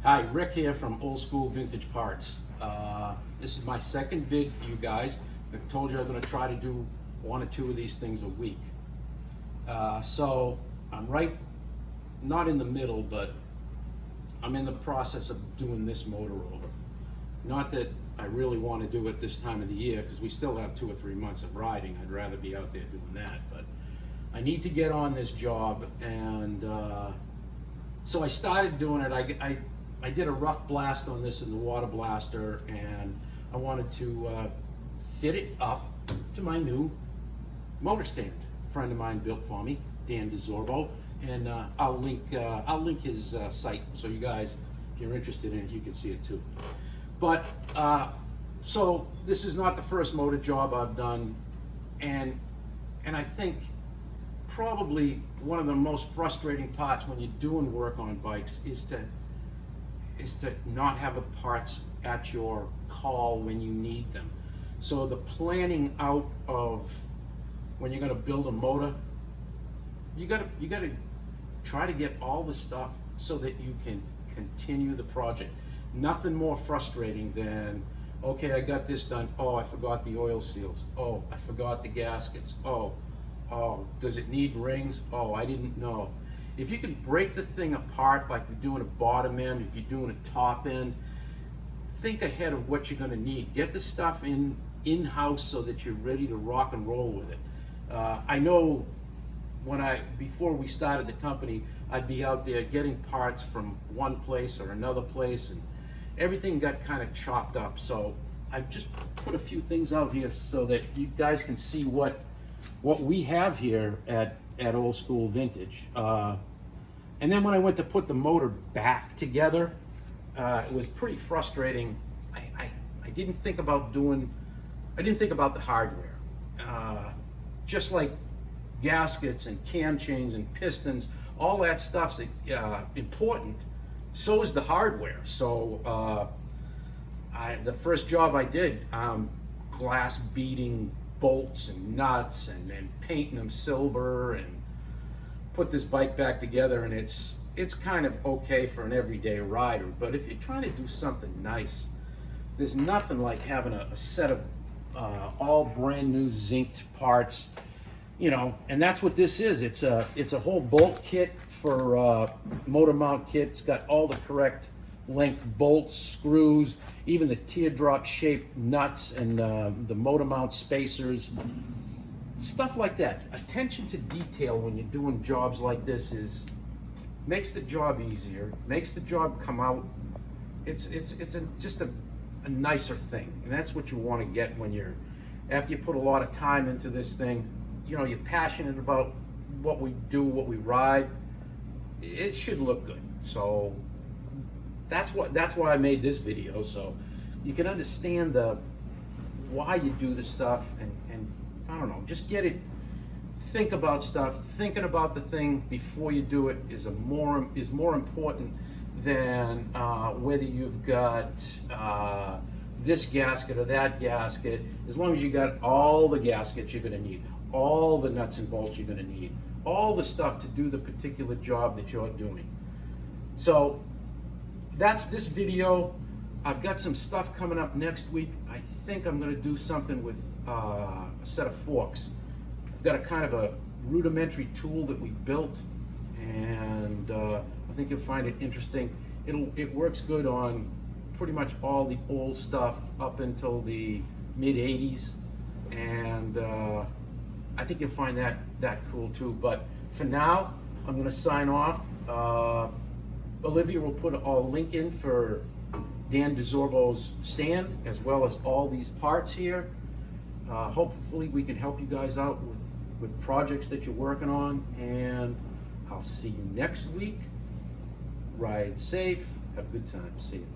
Hi, Rick here from Old School Vintage Parts. This is my second vid for you guys. I told you I'm going to try to do one or two of these things a week. So I'm not in the middle, but I'm in the process of doing this motor over. Not that I really want to do it this time of the year, because we still have 2 or 3 months of riding. I'd rather be out there doing that, but I need to get on this job, and so I started doing it. I did a rough blast on this in the water blaster, and I wanted to fit it up to my new motor stand. A friend of mine built for me, DiSorbo, and I'll link his site, so you guys, if you're interested in it, you can see it too. But so this is not the first motor job I've done, and I think probably one of the most frustrating parts when you're doing work on bikes is to not have the parts at your call when you need them. So the planning out of when you're going to build a motor, you got to try to get all the stuff so that you can continue the project. Nothing more frustrating than, okay, I got this done. Oh, I forgot the oil seals. Oh, I forgot the gaskets. Oh, does it need rings? Oh, I didn't know. If you can break the thing apart, like you're doing a bottom end, if you're doing a top end, think ahead of what you're going to need. Get the stuff in-house so that you're ready to rock and roll with it. I know before we started the company, I'd be out there getting parts from one place or another place, and everything got kind of chopped up. So I've just put a few things out here so that you guys can see what we have here at Old School Vintage. And then when I went to put the motor back together, it was pretty frustrating. I didn't think about the hardware. Just like gaskets and cam chains and pistons, all that stuff's important. So is the hardware. So the first job I did, glass beating bolts and nuts and then painting them silver, and put this bike back together, and it's kind of okay for an everyday rider. But if you're trying to do something nice, there's nothing like having a set of all brand new zinced parts, you know, and that's what this is. It's a whole bolt kit for motor mount kit. It's got all the correct length bolts, screws, even the teardrop shaped nuts, and the motor mount spacers, stuff like that. Attention to detail when you're doing jobs like this makes the job easier, makes the job come out. It's just a nicer thing, and that's what you want to get when after you put a lot of time into this thing. You know, you're passionate about what we do, what we ride. It should look good. So that's why I made this video, so you can understand why you do this stuff, and I don't know, just get it. Think about stuff. Thinking about the thing before you do it is more important than whether you've got this gasket or that gasket. As long as you got all the gaskets you're going to need, all the nuts and bolts you're going to need, all the stuff to do the particular job that you're doing. So that's this video. I've got some stuff coming up next week. I think I'm going to do something with a set of forks. I've got a kind of a rudimentary tool that we built, and I think you'll find it interesting. It works good on pretty much all the old stuff up until the mid 80s, and I think you'll find that cool too. But for now, I'm going to sign off. Olivia will put a link in for Dan DiSorbo's stand, as well as all these parts here. Hopefully we can help you guys out with projects that you're working on, and I'll see you next week. Ride safe, have a good time, see you.